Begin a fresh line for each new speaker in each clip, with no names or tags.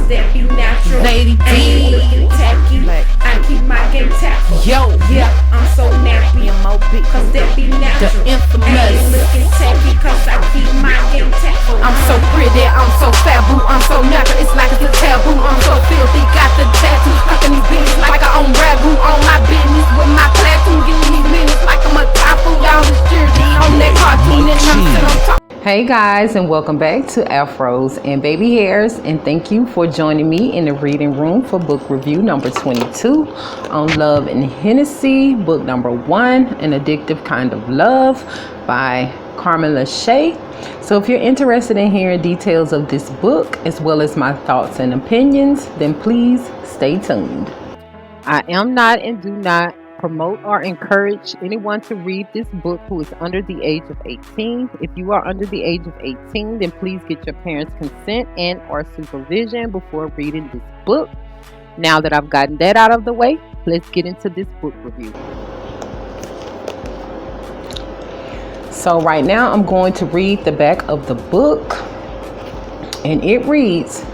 cause that be natural.
Lady
I ain't
D.
looking tacky. I keep my game tactful.
Yo.
Yeah, I'm so nappy.
M.O.B.
Cause that be natural.
The infamous.
I ain't looking tacky cause I keep my game tactful.
I'm so pretty, I'm so fat, boo. I'm so natural, it's like it's a taboo. I'm so filthy, got the tattoo stuck in these bitches like I own ragu. On my business with my platoon, getting these minutes like I'm a typhoon. Y'all is jersey on that cartoon and I'm sitting on top. Hey guys, and welcome back to Afros and Baby Hairs, and thank you for joining me in the reading room for book review number 22 on Love and Hennessy, book number 1, An Addictive Kind of Love by Carmen Lashay. So if you're interested in hearing details of this book as well as my thoughts and opinions, then please stay tuned. I am not and do not promote or encourage anyone to read this book who is under the age of 18. If you are under the age of 18, then please get your parents' consent and or supervision before reading this book. Now that I've gotten that out of the way, let's get into this book review. So right now I'm going to read the back of the book, and it reads,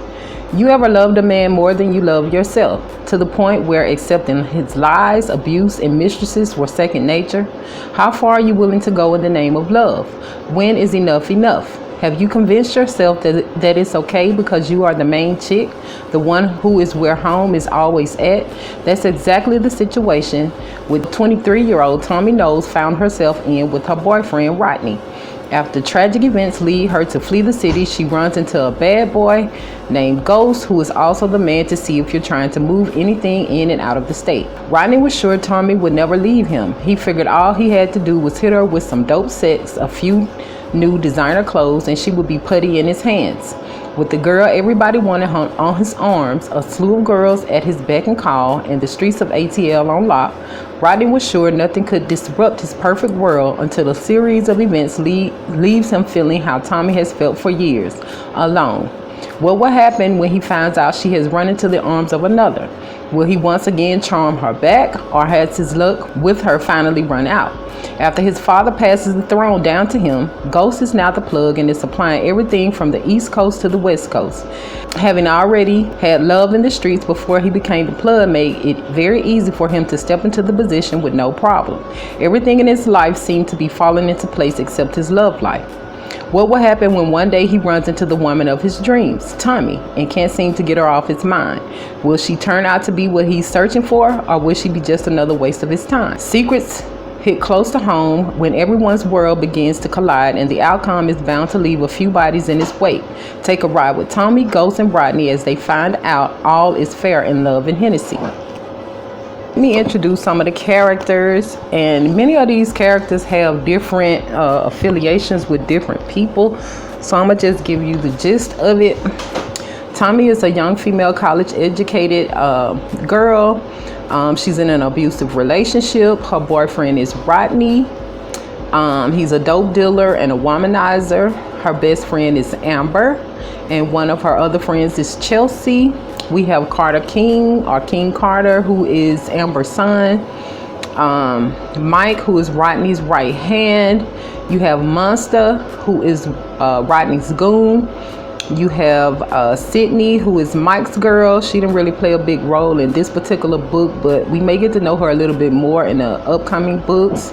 "You ever loved a man more than you love yourself, to the point where accepting his lies, abuse, and mistresses were second nature? How far are you willing to go in the name of love? When is enough enough? Have you convinced yourself that it's okay because you are the main chick, the one who is where home is always at?" That's exactly the situation with 23-year-old Tommy Knowles found herself in with her boyfriend Rodney. After tragic events lead her to flee the city, she runs into a bad boy named Ghost, who is also the man to see if you're trying to move anything in and out of the state. Rodney was sure Tommy would never leave him. He figured all he had to do was hit her with some dope sex, a few new designer clothes, and she would be putty in his hands. With the girl everybody wanted on his arms, a slew of girls at his beck and call, and the streets of ATL on lock, Rodney was sure nothing could disrupt his perfect world until a series of events leaves him feeling how Tommy has felt for years, alone. What will happen when he finds out she has run into the arms of another? Will he once again charm her back, or has his luck with her finally run out? After his father passes the throne down to him, Ghost is now the plug and is supplying everything from the East Coast to the West Coast. Having already had love in the streets before he became the plug made it very easy for him to step into the position with no problem. Everything in his life seemed to be falling into place except his love life. What will happen when one day he runs into the woman of his dreams, Tommy, and can't seem to get her off his mind? Will she turn out to be what he's searching for, or will she be just another waste of his time? Secrets hit close to home when everyone's world begins to collide, and the outcome is bound to leave a few bodies in its wake. Take a ride with Tommy, Ghost, and Rodney as they find out all is fair in Love and Hennessy. Let me introduce some of the characters, and many of these characters have different affiliations with different people, so I'm gonna just give you the gist of it. Tommy is a young female college educated girl. She's in an abusive relationship. Her boyfriend is Rodney. He's a dope dealer and a womanizer. Her best friend is Amber, and one of her other friends is Chelsea. We have Carter King, or King Carter, who is Amber's son. Mike, who is Rodney's right hand. You have Monster, who is Rodney's goon. You have Sydney, who is Mike's girl. She didn't really play a big role in this particular book, but we may get to know her a little bit more in the upcoming books.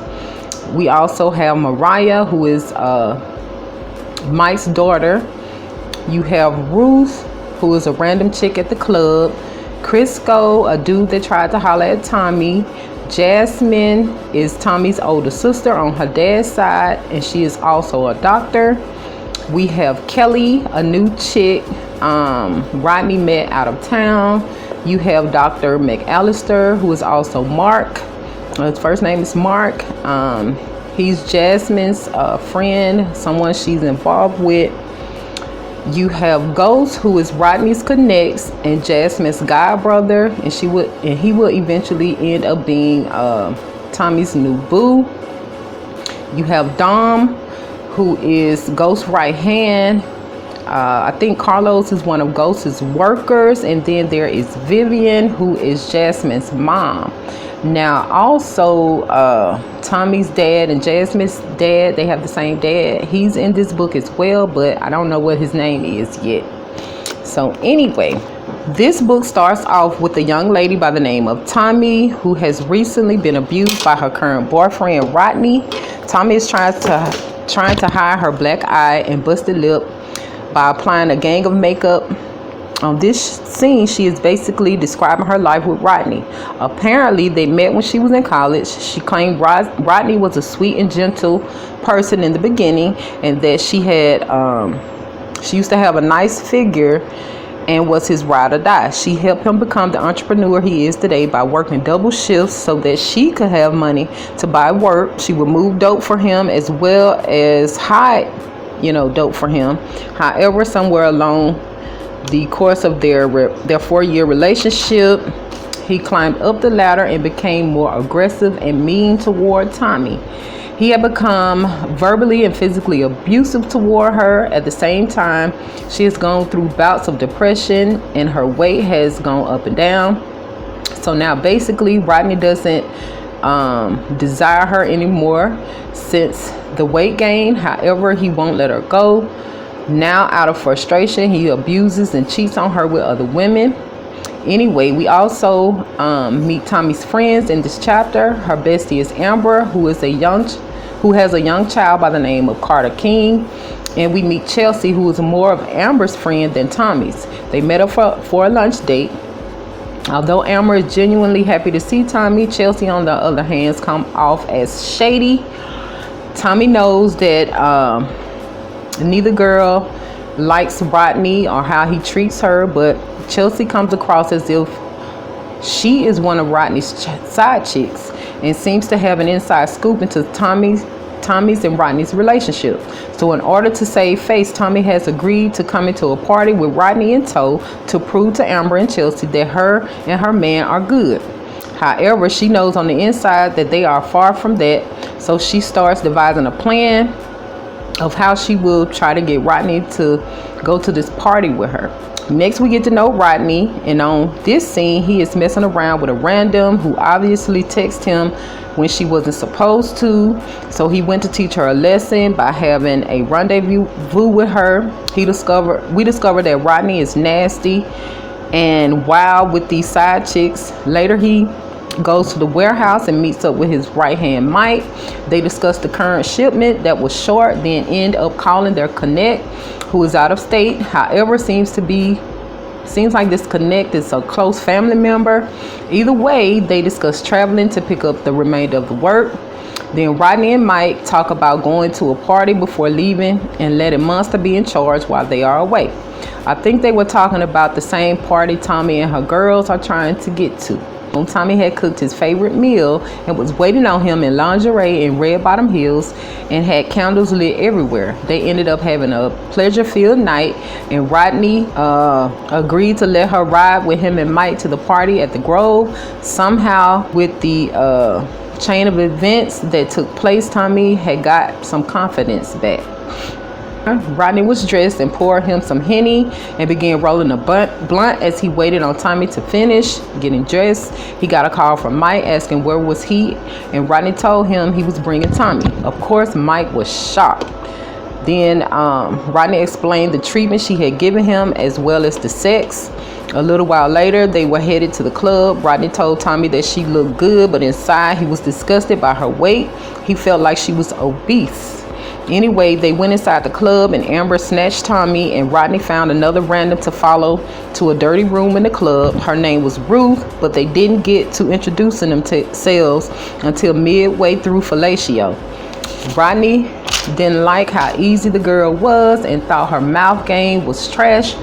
We also have Mariah, who is Mike's daughter. You have Ruth, who is a random chick at the club. Crisco, a dude that tried to holler at Tommy. Jasmine is Tommy's older sister on her dad's side, and she is also a doctor. We have Kelly, a new chick Rodney met out of town. You have Dr. McAllister, who is also Mark. His first name is Mark. He's Jasmine's friend, someone she's involved with. You have Ghost, who is Rodney's connects and Jasmine's god brother, and he will eventually end up being Tommy's new boo. You have Dom, who is Ghost's right hand. I think Carlos is one of Ghost's workers, and then there is Vivian, who is Jasmine's mom. Now also Tommy's dad and Jasmine's dad, they have the same dad. He's in this book as well, but I don't know what his name is yet. So anyway, this book starts off with a young lady by the name of Tommy, who has recently been abused by her current boyfriend, Rodney. Tommy is trying to hide her black eye and busted lip by applying a gang of makeup. On this scene, she is basically describing her life with Rodney. Apparently, they met when she was in college. She claimed Rodney was a sweet and gentle person in the beginning, and that she used to have a nice figure and was his ride or die. She helped him become the entrepreneur he is today by working double shifts so that she could have money to buy work. She would move dope for him as well as hide, dope for him. However, somewhere along the course of their 4-year relationship, he climbed up the ladder and became more aggressive and mean toward Tommy. He had become verbally and physically abusive toward her. At the same time, she has gone through bouts of depression and her weight has gone up and down. So now basically Rodney doesn't desire her anymore since the weight gain. However, he won't let her go. Now, out of frustration, he abuses and cheats on her with other women. Anyway, we also meet Tommy's friends in this chapter. Her bestie is Amber, who has a young child by the name of Carter King. And we meet Chelsea, who is more of Amber's friend than Tommy's. They met up for a lunch date. Although Amber is genuinely happy to see Tommy, Chelsea, on the other hand, come off as shady. Tommy knows that neither girl likes Rodney or how he treats her, but Chelsea comes across as if she is one of Rodney's side chicks and seems to have an inside scoop into Tommy's and Rodney's relationship. So in order to save face, Tommy has agreed to come into a party with Rodney in tow to prove to Amber and Chelsea that her and her man are good. However, she knows on the inside that they are far from that, so she starts devising a plan of how she will try to get Rodney to go to this party with her. Next, we get to know Rodney, and on this scene, he is messing around with a random who obviously texted him when she wasn't supposed to. So he went to teach her a lesson by having a rendezvous with her. We discovered that Rodney is nasty and wild with these side chicks. Later, he goes to the warehouse and meets up with his right hand Mike. They discuss the current shipment that was short, then end up calling their connect, who is out of state. However, seems like this connect is a close family member. Either way, they discuss traveling to pick up the remainder of the work. Then Rodney and Mike talk about going to a party before leaving and letting Monster be in charge while they are away. I think they were talking about the same party Tommy and her girls are trying to get to. Tommy had cooked his favorite meal and was waiting on him in lingerie and red bottom heels and had candles lit everywhere. They ended up having a pleasure-filled night, and Rodney agreed to let her ride with him and Mike to the party at the Grove. Somehow, with the chain of events that took place, Tommy had got some confidence back. Rodney was dressed and poured him some Henny and began rolling a blunt as he waited on Tommy to finish getting dressed. He got a call from Mike asking where was he, and Rodney told him he was bringing Tommy. Of course, Mike was shocked. Then Rodney explained the treatment she had given him as well as the sex. A little while later, they were headed to the club. Rodney told Tommy that she looked good, but inside he was disgusted by her weight. He felt like she was obese. Anyway, they went inside the club and Amber snatched Tommy, and Rodney found another random to follow to a dirty room in the club. Her name was Ruth, but they didn't get to introducing themselves until midway through fellatio. Rodney didn't like how easy the girl was and thought her mouth game was trash,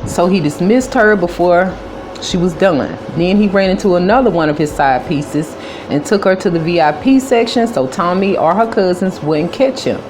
so he dismissed her before she was done. Then he ran into another one of his side pieces and took her to the VIP section so Tommy or her cousins wouldn't catch him.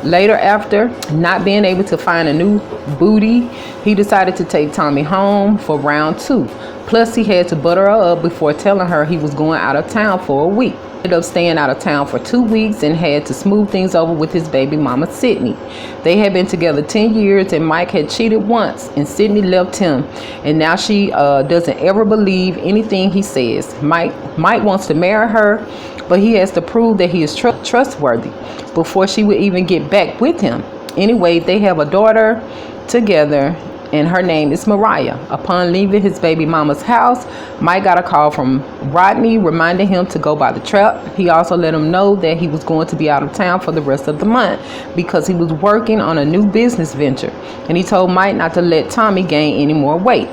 Later, after not being able to find a new booty, he decided to take Tommy home for round 2. Plus, he had to butter her up before telling her he was going out of town for a week. He ended up staying out of town for 2 weeks and had to smooth things over with his baby mama, Sydney. They had been together 10 years and Mike had cheated once and Sydney left him. And now she doesn't ever believe anything he says. Mike wants to marry her, but he has to prove that he is trustworthy before she would even get back with him. Anyway, they have a daughter together and her name is Mariah. Upon leaving his baby mama's house, Mike got a call from Rodney reminding him to go by the trap. He also let him know that he was going to be out of town for the rest of the month because he was working on a new business venture, and he told Mike not to let Tommy gain any more weight.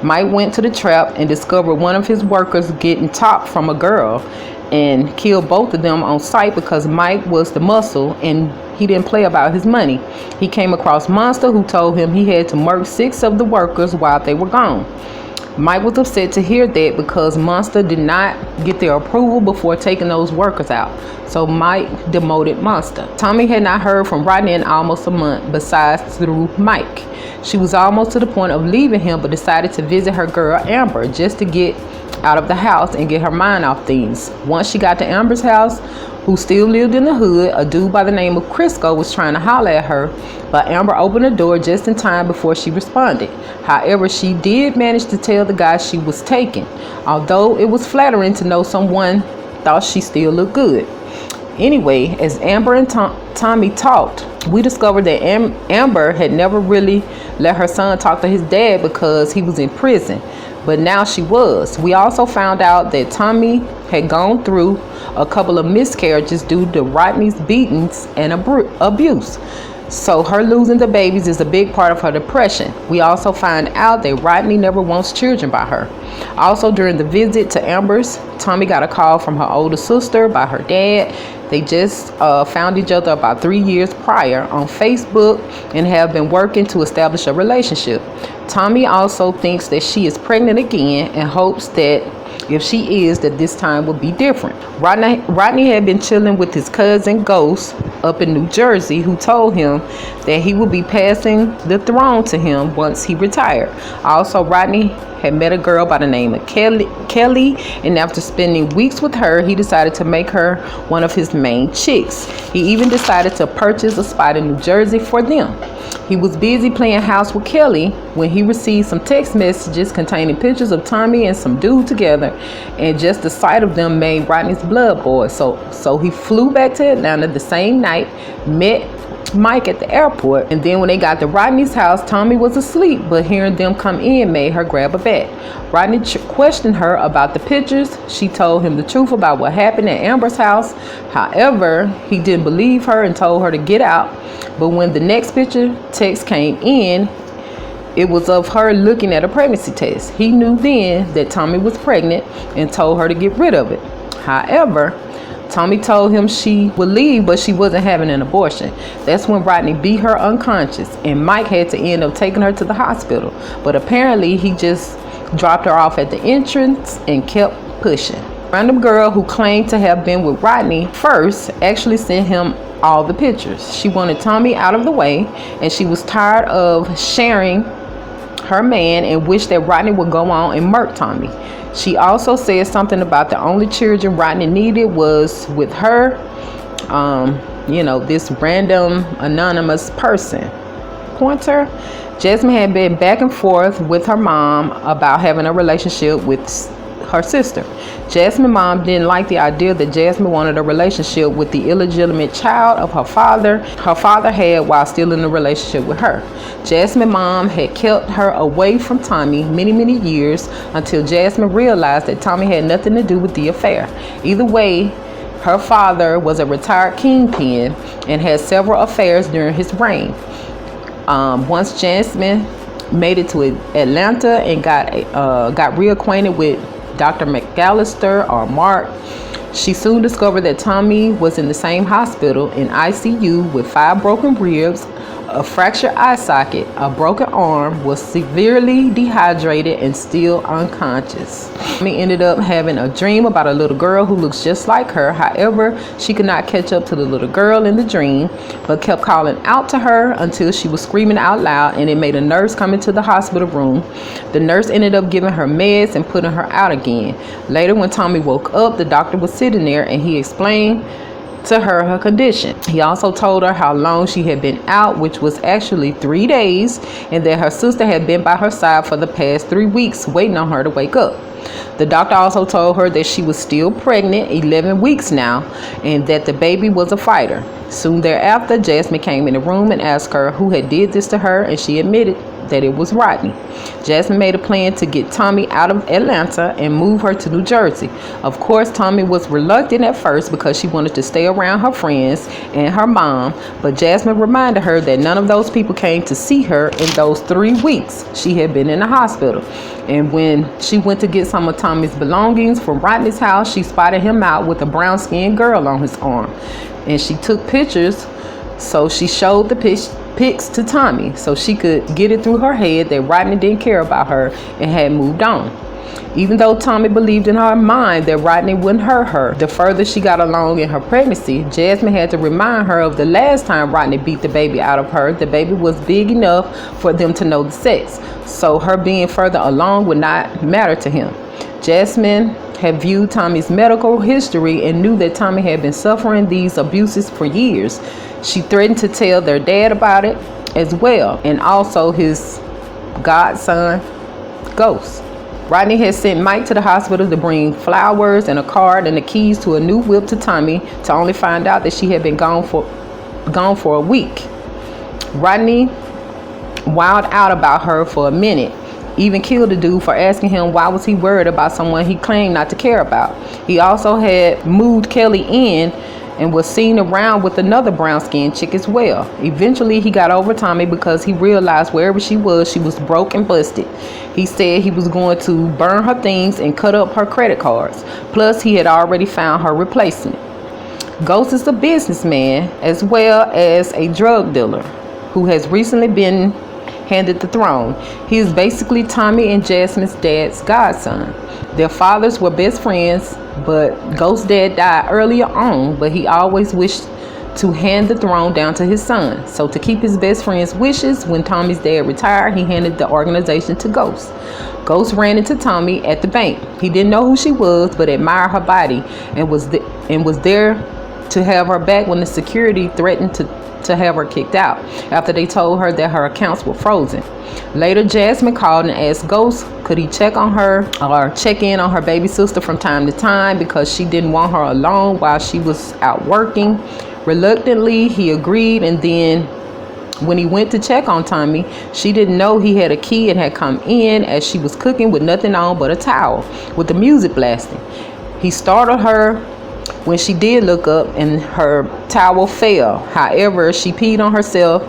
Mike went to the trap and discovered one of his workers getting top from a girl and killed both of them on sight because Mike was the muscle and he didn't play about his money. He came across Monster, who told him he had to murk 6 of the workers while they were gone. Mike was upset to hear that because Monster did not get their approval before taking those workers out. So Mike demoted Monster. Tommy had not heard from Rodney in almost a month, besides through Mike. She was almost to the point of leaving him, but decided to visit her girl Amber just to get out of the house and get her mind off things. Once she got to Amber's house, who still lived in the hood, a dude by the name of Crisco was trying to holler at her, but Amber opened the door just in time before she responded. However, she did manage to tell the guy she was taken, although it was flattering to know someone thought she still looked good. Anyway, as Amber and Tommy talked, we discovered that Amber had never really let her son talk to his dad because he was in prison, but now she was. We also found out that Tommy had gone through a couple of miscarriages due to Rodney's beatings and abuse. So her losing the babies is a big part of her depression. We also find out that Rodney never wants children by her. Also, during the visit to Amber's, Tommy got a call from her older sister by her dad. They just found each other about 3 years prior on Facebook and have been working to establish a relationship. Tommy also thinks that she is pregnant again and hopes that if she is, that this time will be different. Rodney had been chilling with his cousin Ghost up in New Jersey, who told him that he would be passing the throne to him once he retired. Also, Rodney had met a girl by the name of Kelly, and after spending weeks with her, he decided to make her one of his main chicks. He even decided to purchase a spot in New Jersey for them. He was busy playing house with Kelly when he received some text messages containing pictures of Tommy and some dude together, and just the sight of them made Rodney's blood boil. So he flew back to Atlanta the same night, met Mike at the airport, and then when they got to Rodney's house, Tommy was asleep, but hearing them come in made her grab a bat. Rodney questioned her about the pictures. She told him the truth about what happened at Amber's house. However, he didn't believe her and told her to get out. But when the next picture text came in, it was of her looking at a pregnancy test. He knew then that Tommy was pregnant and told her to get rid of it. However, Tommy told him she would leave, but she wasn't having an abortion. That's when Rodney beat her unconscious, and Mike had to end up taking her to the hospital. But apparently, he just dropped her off at the entrance and kept pushing. A random girl who claimed to have been with Rodney first actually sent him all the pictures. She wanted Tommy out of the way, and she was tired of sharing her man and wished that Rodney would go on and murk Tommy. She also said something about the only children Rodney needed was with her, this random anonymous person. Pointer. Jasmine had been back and forth with her mom about having a relationship with her sister. Jasmine's mom didn't like the idea that Jasmine wanted a relationship with the illegitimate child of her father had while still in a relationship with her. Jasmine's mom had kept her away from Tommy many years until Jasmine realized that Tommy had nothing to do with the affair. Either way, her father was a retired kingpin and had several affairs during his reign. Once Jasmine made it to Atlanta and got reacquainted with Dr. McAllister or Mark, she soon discovered that Tommy was in the same hospital in ICU with 5 broken ribs, a fractured eye socket, a broken arm, was severely dehydrated and still unconscious. Tommy ended up having a dream about a little girl who looks just like her. However, she could not catch up to the little girl in the dream, but kept calling out to her until she was screaming out loud, and it made a nurse come into the hospital room. The nurse ended up giving her meds and putting her out again. Later, when Tommy woke up, the doctor was sitting there and he explained to her condition. He also told her how long she had been out, which was actually 3 days, and that her sister had been by her side for the past 3 weeks waiting on her to wake up. The doctor also told her that she was still pregnant, 11 weeks now, and that the baby was a fighter. Soon thereafter, Jasmine came in the room and asked her who had did this to her, and she admitted that it was Rodney. Jasmine made a plan to get Tommy out of Atlanta and move her to New Jersey. Of course, Tommy was reluctant at first because she wanted to stay around her friends and her mom, but Jasmine reminded her that none of those people came to see her in those 3 weeks she had been in the hospital. And when she went to get some of Tommy's belongings from Rodney's house, she spotted him out with a brown-skinned girl on his arm, and she took pictures. So she showed the pics to Tommy so she could get it through her head that Rodney didn't care about her and had moved on. Even though Tommy believed in her mind that Rodney wouldn't hurt her, the further she got along in her pregnancy, Jasmine had to remind her of the last time Rodney beat the baby out of her. The baby was big enough for them to know the sex, so her being further along would not matter to him. Jasmine had viewed Tommy's medical history and knew that Tommy had been suffering these abuses for years. She threatened to tell their dad about it as well, and also his godson, Ghost. Rodney had sent Mike to the hospital to bring flowers and a card and the keys to a new whip to Tommy, to only find out that she had been gone for a week. Rodney wilded out about her for a minute. Even killed the dude for asking him why was he worried about someone he claimed not to care about. He also had moved Kelly in and was seen around with another brown-skinned chick as well. Eventually, he got over Tommy because he realized wherever she was broke and busted. He said he was going to burn her things and cut up her credit cards. Plus, he had already found her replacement. Ghost is a businessman as well as a drug dealer who has recently been handed the throne. He is basically Tommy and Jasmine's dad's godson. Their fathers were best friends, but Ghost's dad died earlier on, but he always wished to hand the throne down to his son. So to keep his best friend's wishes, when Tommy's dad retired, he handed the organization to Ghost. Ghost ran into Tommy at the bank. He didn't know who she was, but admired her body and was there to have her back when the security threatened to have her kicked out after they told her that her accounts were frozen. Later, Jasmine called and asked Ghost could he check on her or check in on her baby sister from time to time because she didn't want her alone while she was out working. Reluctantly, he agreed, and then when he went to check on Tommy, she didn't know he had a key and had come in as she was cooking with nothing on but a towel with the music blasting. He startled her when she did look up and her towel fell. However, she peed on herself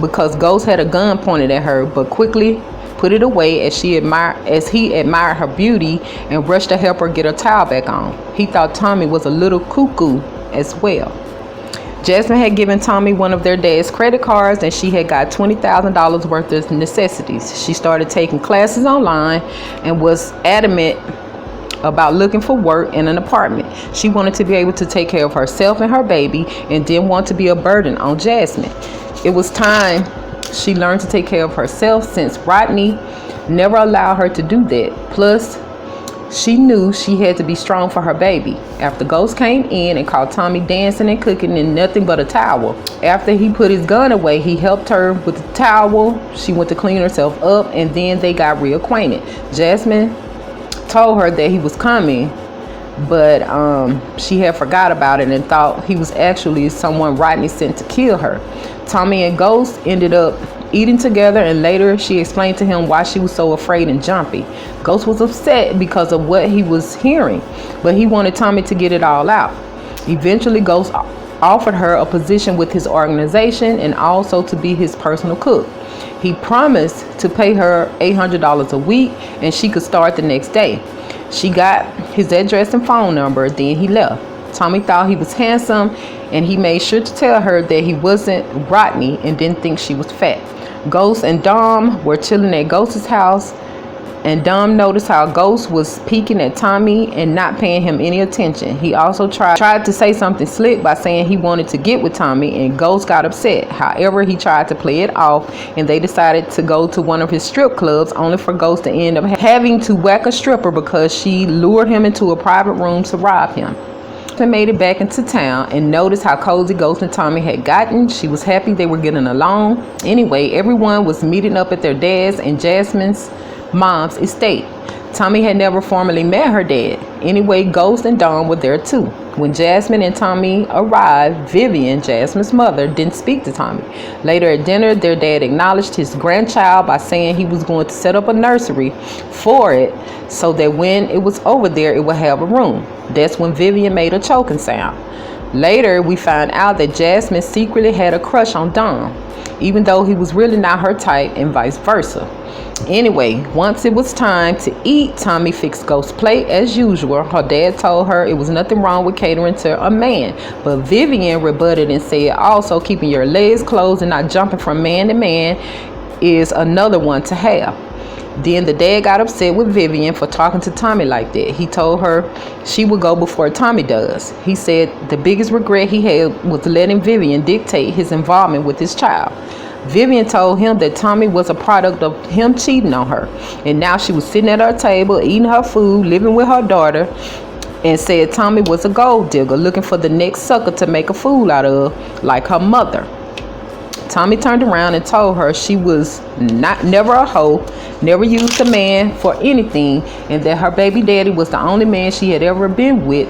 because Ghost had a gun pointed at her, but quickly put it away as he admired her beauty and rushed to help her get her towel back on. He thought Tommy was a little cuckoo as well. Jasmine had given Tommy one of their dad's credit cards and she had got $20,000 worth of necessities. She started taking classes online and was adamant about looking for work in an apartment. She wanted to be able to take care of herself and her baby and didn't want to be a burden on Jasmine. It was time she learned to take care of herself since Rodney never allowed her to do that. Plus, she knew she had to be strong for her baby. After Ghost came in and caught Tommy dancing and cooking in nothing but a towel. After he put his gun away, he helped her with the towel. She went to clean herself up and then they got reacquainted. Jasmine told her that he was coming, but she had forgot about it and thought he was actually someone Rodney sent to kill her. Tommy and Ghost ended up eating together, and later she explained to him why she was so afraid and jumpy. Ghost was upset because of what he was hearing, but he wanted Tommy to get it all out. Eventually, Ghost offered her a position with his organization and also to be his personal cook. He promised to pay her $800 a week and she could start the next day. She got his address and phone number, then he left. Tommy thought he was handsome and he made sure to tell her that he wasn't Rodney and didn't think she was fat. Ghost and Dom were chilling at Ghost's house, and Dom noticed how Ghost was peeking at Tommy and not paying him any attention. He also tried to say something slick by saying he wanted to get with Tommy, and Ghost got upset. However, he tried to play it off and they decided to go to one of his strip clubs, only for Ghost to end up having to whack a stripper because she lured him into a private room to rob him. They made it back into town and noticed how cozy Ghost and Tommy had gotten. She was happy they were getting along. Anyway, everyone was meeting up at their dad's and Jasmine's mom's estate. Tommy had never formally met her dad. Anyway, Ghost and Dawn were there too. When Jasmine and Tommy arrived, Vivian, Jasmine's mother, didn't speak to Tommy. Later at dinner, their dad acknowledged his grandchild by saying he was going to set up a nursery for it so that when it was over there, it would have a room. That's when Vivian made a choking sound. Later, we find out that Jasmine secretly had a crush on Dawn, even though he was really not her type, and vice versa. Anyway, once it was time to eat, Tommy fixed Ghost's plate as usual. Her dad told her it was nothing wrong with catering to a man, but Vivian rebutted and said also keeping your legs closed and not jumping from man to man is another one to have. Then the dad got upset with Vivian for talking to Tommy like that. He told her she would go before Tommy does. He said the biggest regret he had was letting Vivian dictate his involvement with his child. Vivian told him that Tommy was a product of him cheating on her, and now she was sitting at her table eating her food, living with her daughter, and said Tommy was a gold digger looking for the next sucker to make a fool out of, like her mother. Tommy turned around and told her she was never a hoe, never used a man for anything, and that her baby daddy was the only man she had ever been with,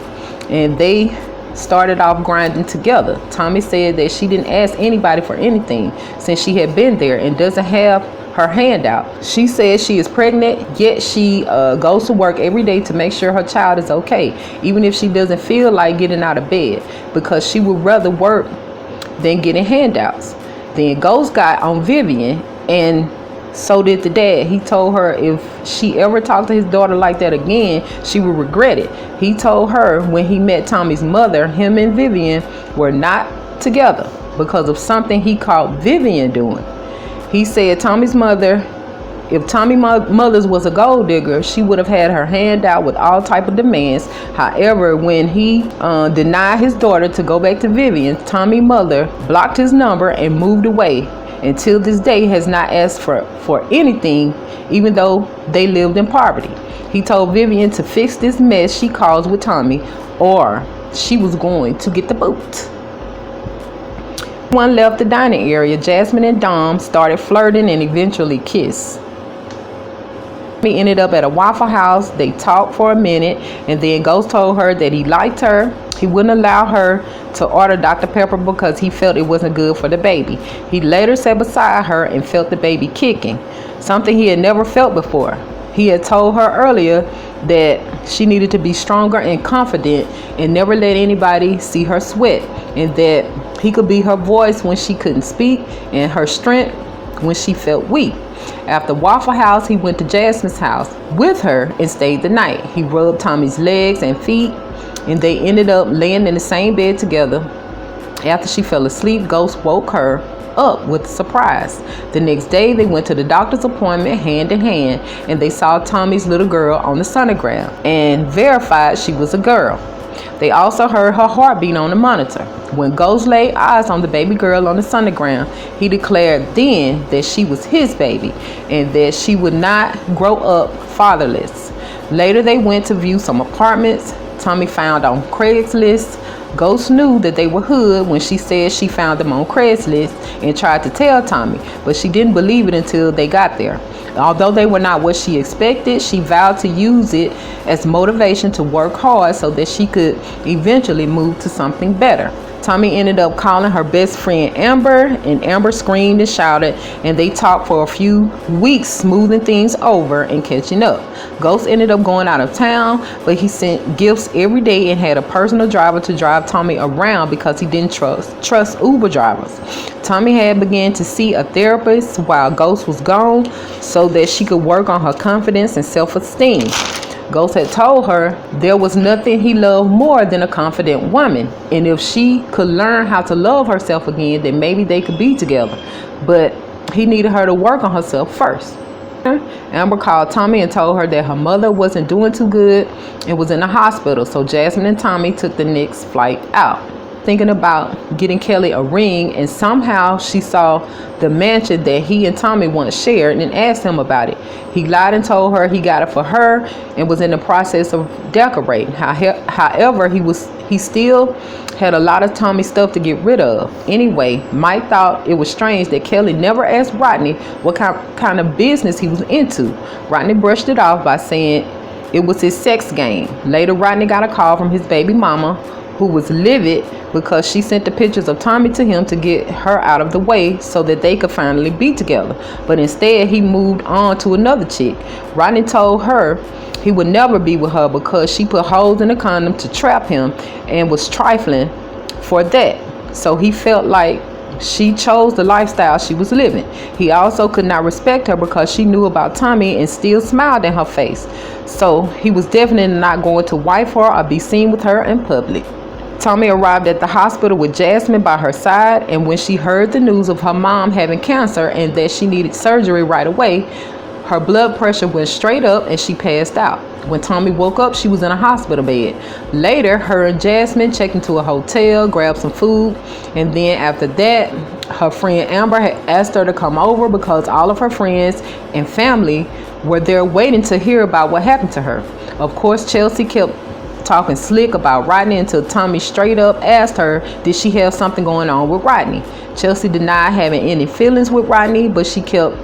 and they started off grinding together. Tommy said that she didn't ask anybody for anything since she had been there and doesn't have her hand out. She says she is pregnant, yet she goes to work every day to make sure her child is okay, even if she doesn't feel like getting out of bed, because she would rather work than getting handouts. Then Ghost got on Vivian, and so did the dad. He told her if she ever talked to his daughter like that again, she would regret it. He told her when he met Tommy's mother, him and Vivian were not together because of something he caught Vivian doing. He said Tommy's mother, if Tommy's mother's was a gold digger, she would have had her hand out with all type of demands. However, when he denied his daughter to go back to Vivian, Tommy's mother blocked his number and moved away. Until this day has not asked for anything, even though they lived in poverty. He told Vivian to fix this mess she caused with Tommy, or she was going to get the boot. One left the dining area. Jasmine and Dom started flirting and eventually kissed. He ended up at a Waffle House. They talked for a minute, and then Ghost told her that he liked her. He wouldn't allow her to order Dr. Pepper because he felt it wasn't good for the baby. He later sat beside her and felt the baby kicking, something he had never felt before. He had told her earlier that she needed to be stronger and confident and never let anybody see her sweat, and that he could be her voice when she couldn't speak and her strength when she felt weak. After Waffle House, he went to Jasmine's house with her and stayed the night. He rubbed Tommy's legs and feet, and they ended up laying in the same bed together. After she fell asleep, Ghost woke her up with a surprise. The next day, they went to the doctor's appointment hand in hand, and they saw Tommy's little girl on the sonogram and verified she was a girl. They also heard her heartbeat on the monitor. When Ghost laid eyes on the baby girl on the sonogram, he declared then that she was his baby and that she would not grow up fatherless. Later, they went to view some apartments Tommy found on Craigslist. Ghost knew that they were hood when she said she found them on Craigslist and tried to tell Tommy, but she didn't believe it until they got there. Although they were not what she expected, she vowed to use it as motivation to work hard so that she could eventually move to something better. Tommy ended up calling her best friend Amber, and Amber screamed and shouted, and they talked for a few weeks, smoothing things over and catching up. Ghost ended up going out of town, but he sent gifts every day and had a personal driver to drive Tommy around because he didn't trust Uber drivers. Tommy had begun to see a therapist while Ghost was gone so that she could work on her confidence and self-esteem. Ghost had told her there was nothing he loved more than a confident woman, and if she could learn how to love herself again, then maybe they could be together. But he needed her to work on herself first. Amber called Tommy and told her that her mother wasn't doing too good and was in the hospital, so Jasmine and Tommy took the next flight out, thinking about getting Kelly a ring, and somehow she saw the mansion that he and Tommy once shared and asked him about it. He lied and told her he got it for her and was in the process of decorating. However, he He still had a lot of Tommy's stuff to get rid of. Anyway, Mike thought it was strange that Kelly never asked Rodney what kind of business he was into. Rodney brushed it off by saying it was his sex game. Later, Rodney got a call from his baby mama, who was livid because she sent the pictures of Tommy to him to get her out of the way so that they could finally be together. But instead, he moved on to another chick. Rodney told her he would never be with her because she put holes in the condom to trap him and was trifling for that. So he felt like she chose the lifestyle she was living. He also could not respect her because she knew about Tommy and still smiled in her face. So he was definitely not going to wife her or be seen with her in public. Tommy arrived at the hospital with Jasmine by her side, and when she heard the news of her mom having cancer and that she needed surgery right away, her blood pressure went straight up and she passed out. When Tommy woke up, she was in a hospital bed. Later, her and Jasmine checked into a hotel, grabbed some food, and then after that, her friend Amber had asked her to come over because all of her friends and family were there waiting to hear about what happened to her. Of course, Chelsea kept talking slick about Rodney until Tommy straight up asked her, did she have something going on with Rodney? Chelsea denied having any feelings with Rodney, but she kept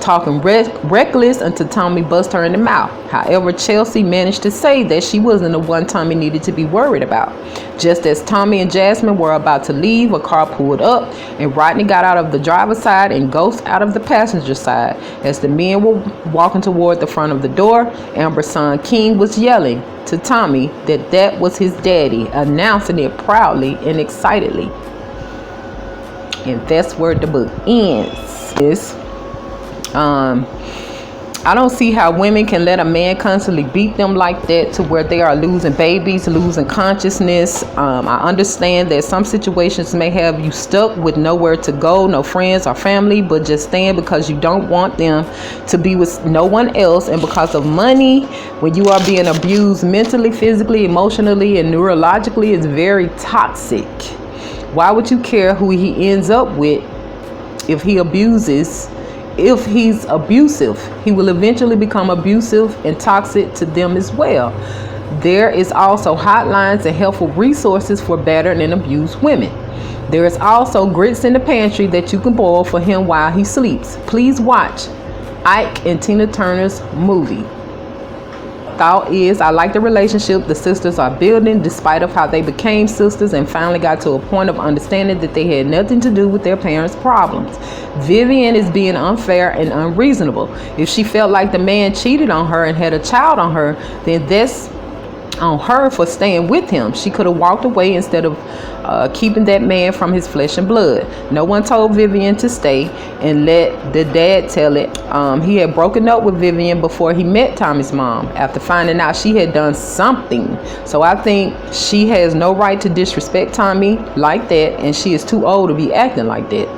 talking reckless until Tommy bust her in the mouth. However, Chelsea managed to say that she wasn't the one Tommy needed to be worried about. Just as Tommy and Jasmine were about to leave, a car pulled up and Rodney got out of the driver's side and Ghost out of the passenger side. As the men were walking toward the front of the door, Amber's son King was yelling to Tommy that was his daddy, announcing it proudly and excitedly. And that's where the book ends. I don't see how women can let a man constantly beat them like that to where they are losing babies, losing consciousness. I understand that some situations may have you stuck with nowhere to go, no friends or family, but just staying because you don't want them to be with no one else, and because of money. When you are being abused mentally, physically, emotionally, and neurologically, it's very toxic. Why would you care who he ends up with if he abuses? If he's abusive, he will eventually become abusive and toxic to them as well. There is also hotlines and helpful resources for battered and abused women. There is also grits in the pantry that you can boil for him while he sleeps. Please watch Ike and Tina Turner's movie. Thought is, I like the relationship the sisters are building despite of how they became sisters and finally got to a point of understanding that they had nothing to do with their parents' problems. Vivian is being unfair and unreasonable. If she felt like the man cheated on her and had a child on her, then that's on her for staying with him. She could have walked away instead of keeping that man from his flesh and blood. No one told Vivian to stay and let the dad tell it. He had broken up with Vivian before he met Tommy's mom after finding out she had done something. So I think she has no right to disrespect Tommy like that, and she is too old to be acting like that.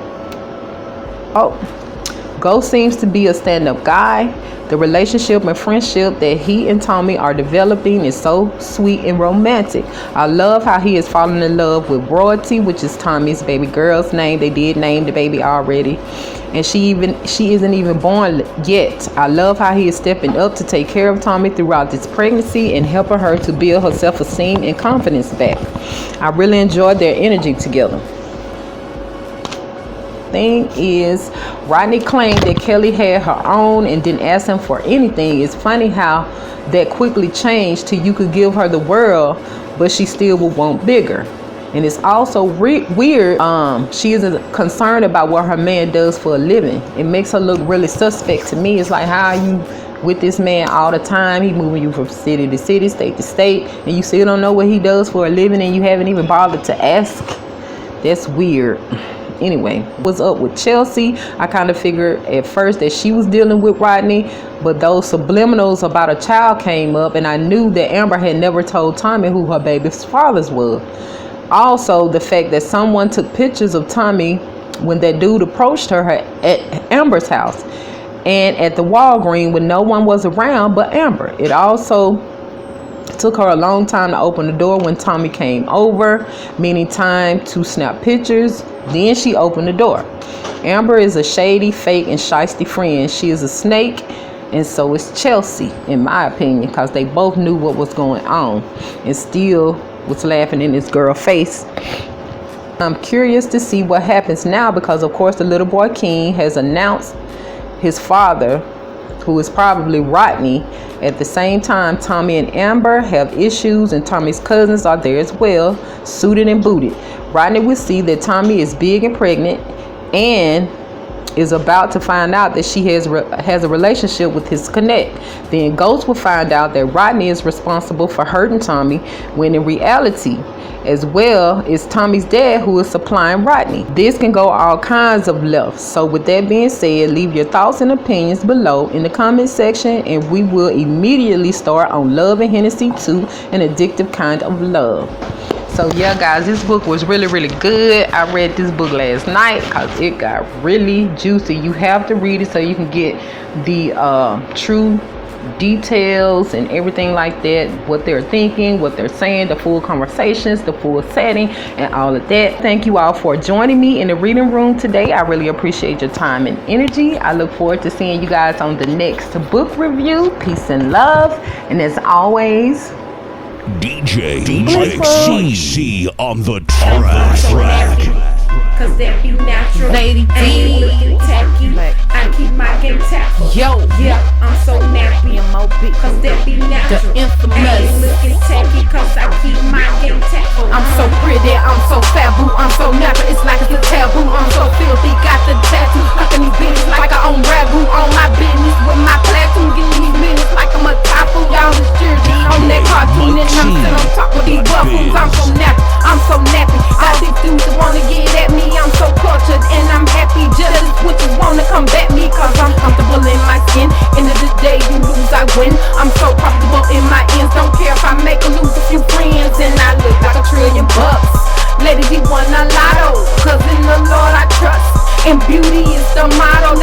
Ghost seems to be a stand-up guy. The relationship and friendship that he and Tommy are developing is so sweet and romantic. I love how he is falling in love with Royalty, which is Tommy's baby girl's name. They did name the baby already, and she isn't even born yet. I love how he is stepping up to take care of Tommy throughout this pregnancy and helping her to build her self-esteem and confidence back. I really enjoyed their energy together. Thing is, Rodney claimed that Kelly had her own and didn't ask him for anything. It's funny how that quickly changed to you could give her the world, but she still would want bigger. And it's also weird. She isn't concerned about what her man does for a living. It makes her look really suspect to me. It's like, how are you with this man all the time? He moving you from city to city, state to state, and you still don't know what he does for a living, and you haven't even bothered to ask. That's weird. Anyway, what's up with Chelsea? I kind of figured at first that she was dealing with Rodney, but those subliminals about a child came up, and I knew that Amber had never told Tommy who her baby's fathers was. Also, the fact that someone took pictures of Tommy when that dude approached her at Amber's house and at the Walgreens when no one was around but Amber. It also took her a long time to open the door when Tommy came over, meaning time to snap pictures. Then she opened the door. Amber is a shady, fake, and shysty friend. She is a snake, and so is Chelsea, in my opinion, because they both knew what was going on and still was laughing in this girl's face. I'm curious to see what happens now because, of course, the little boy King has announced his father, who is probably Rodney. At the same time, Tommy and Amber have issues, and Tommy's cousins are there as well, suited and booted. Rodney will see that Tommy is big and pregnant and is about to find out that she has a relationship with his connect. Then Ghost will find out that Rodney is responsible for hurting Tommy, when in reality, as well, is Tommy's dad who is supplying Rodney. This can go all kinds of left. So with that being said, leave your thoughts and opinions below in the comment section, and we will immediately start on Love and Hennessy 2, an addictive kind of love. So yeah, guys, this book was really, really good. I read this book last night because it got really juicy. You have to read it so you can get the true details and everything like that, what they're thinking, what they're saying, the full conversations, the full setting, and all of that. Thank you all for joining me in the reading room today. I really appreciate your time and energy. I look forward to seeing you guys on the next book review. Peace and love, and as always,
DJ CC on the track.
Cause that be natural.
Lady
I ain't looking tacky. I keep my game tactful.
Yo,
yeah, I'm so nappy. Cause that be natural.
The infamous.
I ain't looking tacky. Cause I keep my game tactful.
I'm so pretty, I'm so faboo, I'm so natural, it's like it's a taboo. I'm so filthy, got the tattoo, fucking these bitches like I own ragu. On my business with my platoon, getting these minutes like I'm a tapu. Y'all is jersey on that cartoon, and I'm still on top of these buffaloes. I'm so nappy, I'm so nappy. All these dudes that wanna get at me, I'm so cultured and I'm happy. Jealous witches wanna come back me, cause I'm comfortable in my skin. End of the day, you lose, I win. I'm so comfortable in my ends, don't care if I make or lose a few friends. And I look like $1 trillion. Lady, he won a lotto, cause in the Lord I trust, and beauty is the motto.